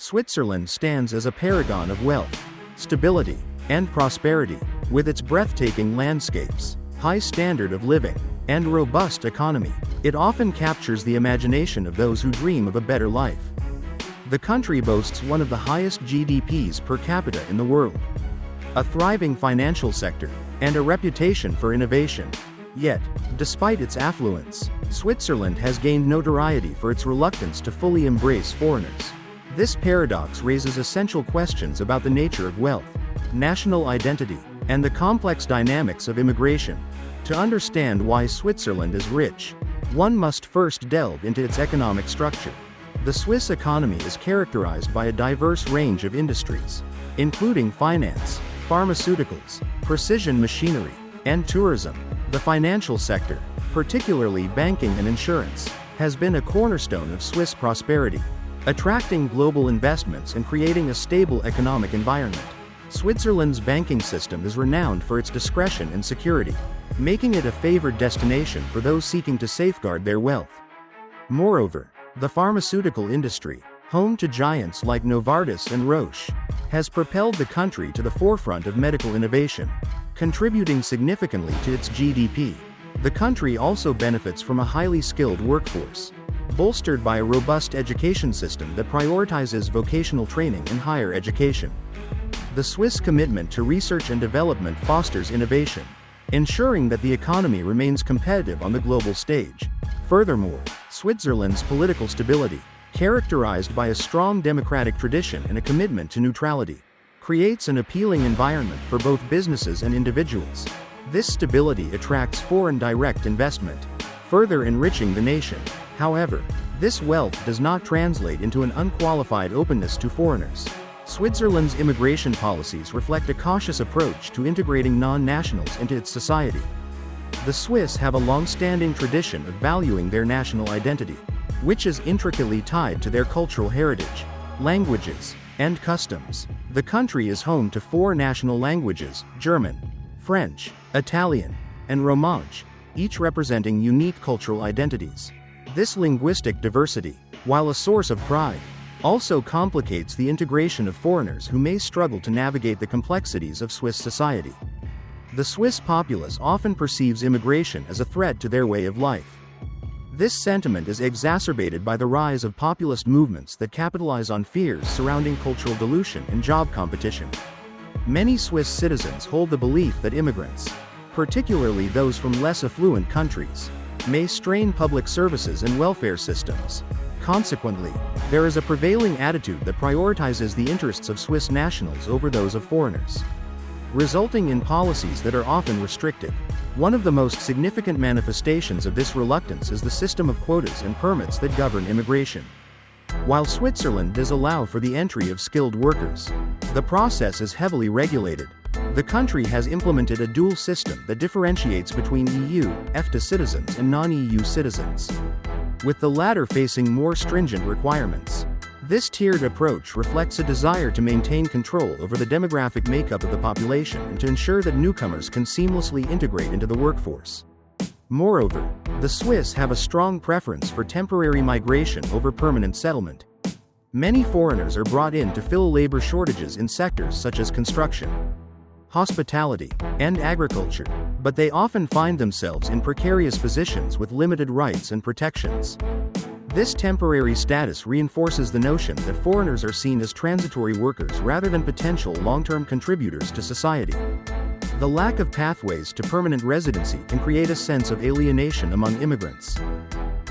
Switzerland stands as a paragon of wealth, stability, and prosperity, with its breathtaking landscapes, high standard of living, and robust economy. It often captures the imagination of those who dream of a better life. The country boasts one of the highest GDPs per capita in the world, a thriving financial sector, and a reputation for innovation. Yet, despite its affluence, Switzerland has gained notoriety for its reluctance to fully embrace foreigners. This paradox raises essential questions about the nature of wealth, national identity, and the complex dynamics of immigration. To understand why Switzerland is rich, one must first delve into its economic structure. The Swiss economy is characterized by a diverse range of industries, including finance, pharmaceuticals, precision machinery, and tourism. The financial sector, particularly banking and insurance, has been a cornerstone of Swiss prosperity, attracting global investments and creating a stable economic environment. Switzerland's banking system is renowned for its discretion and security, making it a favored destination for those seeking to safeguard their wealth. Moreover, the pharmaceutical industry, home to giants like Novartis and Roche, has propelled the country to the forefront of medical innovation, contributing significantly to its GDP. The country also benefits from a highly skilled workforce, bolstered by a robust education system that prioritizes vocational training and higher education. The Swiss commitment to research and development fosters innovation, ensuring that the economy remains competitive on the global stage. Furthermore, Switzerland's political stability, characterized by a strong democratic tradition and a commitment to neutrality, creates an appealing environment for both businesses and individuals. This stability attracts foreign direct investment, further enriching the nation. However, this wealth does not translate into an unqualified openness to foreigners. Switzerland's immigration policies reflect a cautious approach to integrating non-nationals into its society. The Swiss have a long-standing tradition of valuing their national identity, which is intricately tied to their cultural heritage, languages, and customs. The country is home to 4 national languages: German, French, Italian, and Romansh, each representing unique cultural identities. This linguistic diversity, while a source of pride, also complicates the integration of foreigners who may struggle to navigate the complexities of Swiss society. The Swiss populace often perceives immigration as a threat to their way of life. This sentiment is exacerbated by the rise of populist movements that capitalize on fears surrounding cultural dilution and job competition. Many Swiss citizens hold the belief that immigrants, particularly those from less affluent countries, may strain public services and welfare systems. Consequently, there is a prevailing attitude that prioritizes the interests of Swiss nationals over those of foreigners, resulting in policies that are often restrictive. One of the most significant manifestations of this reluctance is the system of quotas and permits that govern immigration. While Switzerland does allow for the entry of skilled workers, the process is heavily regulated. The country has implemented a dual system that differentiates between EU, EFTA citizens and non-EU citizens, with the latter facing more stringent requirements. This tiered approach reflects a desire to maintain control over the demographic makeup of the population and to ensure that newcomers can seamlessly integrate into the workforce. Moreover, the Swiss have a strong preference for temporary migration over permanent settlement. Many foreigners are brought in to fill labor shortages in sectors such as construction, hospitality, and agriculture, but they often find themselves in precarious positions with limited rights and protections. This temporary status reinforces the notion that foreigners are seen as transitory workers rather than potential long-term contributors to society. The lack of pathways to permanent residency can create a sense of alienation among immigrants,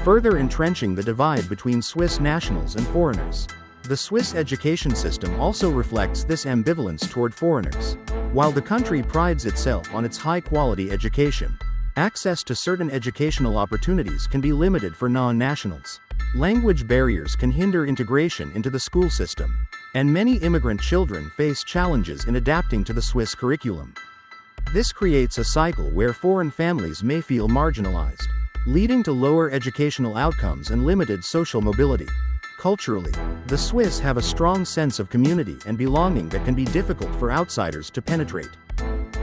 further entrenching the divide between Swiss nationals and foreigners. The Swiss education system also reflects this ambivalence toward foreigners. While the country prides itself on its high-quality education, access to certain educational opportunities can be limited for non-nationals. Language barriers can hinder integration into the school system, and many immigrant children face challenges in adapting to the Swiss curriculum. This creates a cycle where foreign families may feel marginalized, leading to lower educational outcomes and limited social mobility. Culturally, the Swiss have a strong sense of community and belonging that can be difficult for outsiders to penetrate.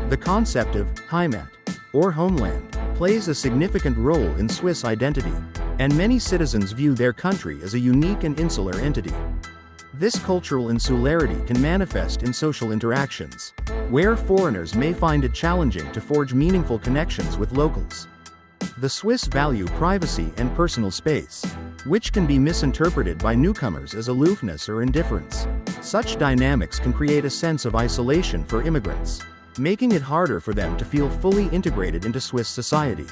The concept of Heimat, or homeland, plays a significant role in Swiss identity, and many citizens view their country as a unique and insular entity. This cultural insularity can manifest in social interactions, where foreigners may find it challenging to forge meaningful connections with locals. The Swiss value privacy and personal space, which can be misinterpreted by newcomers as aloofness or indifference. Such dynamics can create a sense of isolation for immigrants, making it harder for them to feel fully integrated into Swiss society.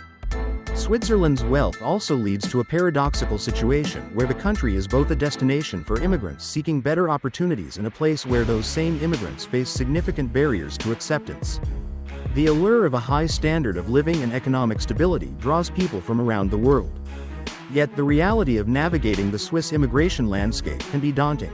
Switzerland's wealth also leads to a paradoxical situation where the country is both a destination for immigrants seeking better opportunities and a place where those same immigrants face significant barriers to acceptance. The allure of a high standard of living and economic stability draws people from around the world. Yet the reality of navigating the Swiss immigration landscape can be daunting.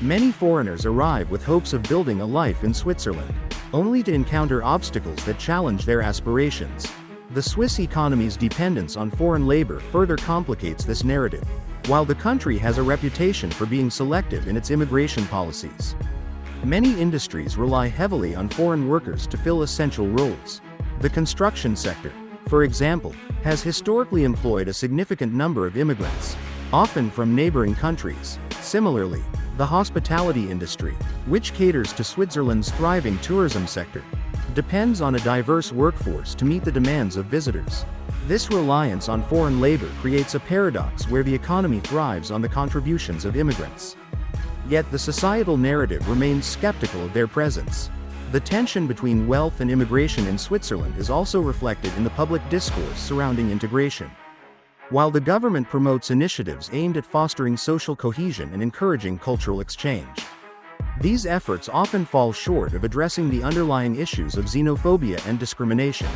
Many foreigners arrive with hopes of building a life in Switzerland, only to encounter obstacles that challenge their aspirations. The Swiss economy's dependence on foreign labor further complicates this narrative, while the country has a reputation for being selective in its immigration policies. Many industries rely heavily on foreign workers to fill essential roles. The construction sector, for example, has historically employed a significant number of immigrants, often from neighboring countries. Similarly, the hospitality industry, which caters to Switzerland's thriving tourism sector, depends on a diverse workforce to meet the demands of visitors. This reliance on foreign labor creates a paradox where the economy thrives on the contributions of immigrants. Yet the societal narrative remains skeptical of their presence. The tension between wealth and immigration in Switzerland is also reflected in the public discourse surrounding integration. While the government promotes initiatives aimed at fostering social cohesion and encouraging cultural exchange, these efforts often fall short of addressing the underlying issues of xenophobia and discrimination.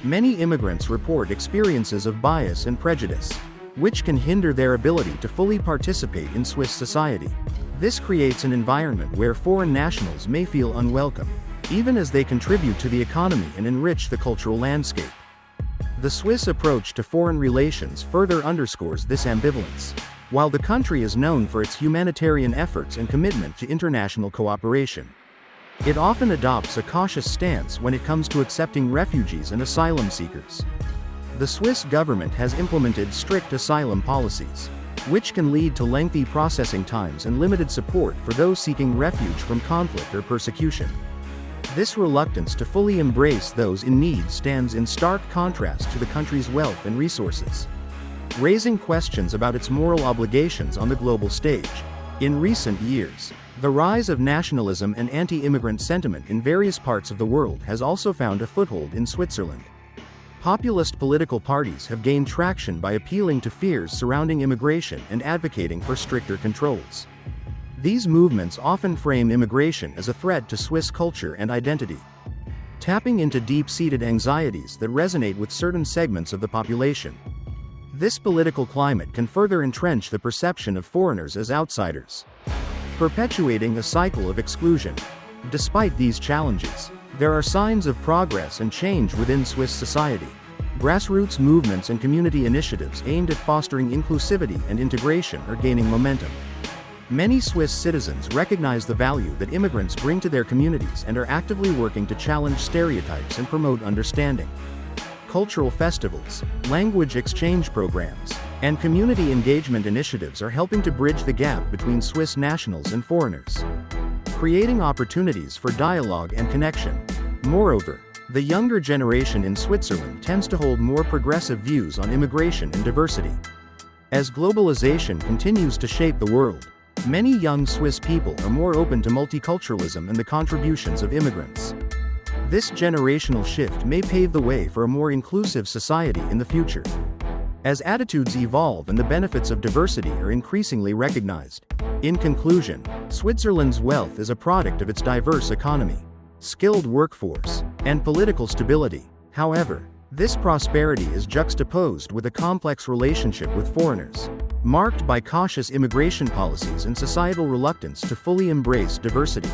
Many immigrants report experiences of bias and prejudice, which can hinder their ability to fully participate in Swiss society. This creates an environment where foreign nationals may feel unwelcome, even as they contribute to the economy and enrich the cultural landscape. The Swiss approach to foreign relations further underscores this ambivalence. While the country is known for its humanitarian efforts and commitment to international cooperation, it often adopts a cautious stance when it comes to accepting refugees and asylum seekers. The Swiss government has implemented strict asylum policies, which can lead to lengthy processing times and limited support for those seeking refuge from conflict or persecution. This reluctance to fully embrace those in need stands in stark contrast to the country's wealth and resources, raising questions about its moral obligations on the global stage. In recent years, the rise of nationalism and anti-immigrant sentiment in various parts of the world has also found a foothold in Switzerland. Populist political parties have gained traction by appealing to fears surrounding immigration and advocating for stricter controls. These movements often frame immigration as a threat to Swiss culture and identity, tapping into deep-seated anxieties that resonate with certain segments of the population. This political climate can further entrench the perception of foreigners as outsiders, perpetuating a cycle of exclusion. Despite these challenges, there are signs of progress and change within Swiss society. Grassroots movements and community initiatives aimed at fostering inclusivity and integration are gaining momentum. Many Swiss citizens recognize the value that immigrants bring to their communities and are actively working to challenge stereotypes and promote understanding. Cultural festivals, language exchange programs, and community engagement initiatives are helping to bridge the gap between Swiss nationals and foreigners, creating opportunities for dialogue and connection. Moreover, the younger generation in Switzerland tends to hold more progressive views on immigration and diversity. As globalization continues to shape the world, many young Swiss people are more open to multiculturalism and the contributions of immigrants. This generational shift may pave the way for a more inclusive society in the future, as attitudes evolve and the benefits of diversity are increasingly recognized. In conclusion, Switzerland's wealth is a product of its diverse economy, skilled workforce, and political stability. However, this prosperity is juxtaposed with a complex relationship with foreigners, marked by cautious immigration policies and societal reluctance to fully embrace diversity.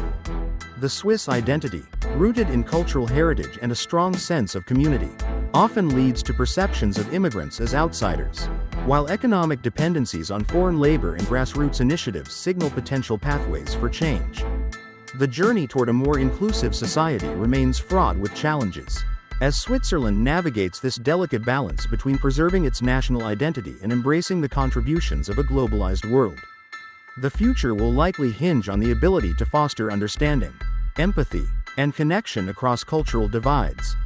The Swiss identity, rooted in cultural heritage and a strong sense of community, often leads to perceptions of immigrants as outsiders, while economic dependencies on foreign labor and grassroots initiatives signal potential pathways for change. The journey toward a more inclusive society remains fraught with challenges, as Switzerland navigates this delicate balance between preserving its national identity and embracing the contributions of a globalized world. The future will likely hinge on the ability to foster understanding, empathy, and connection across cultural divides.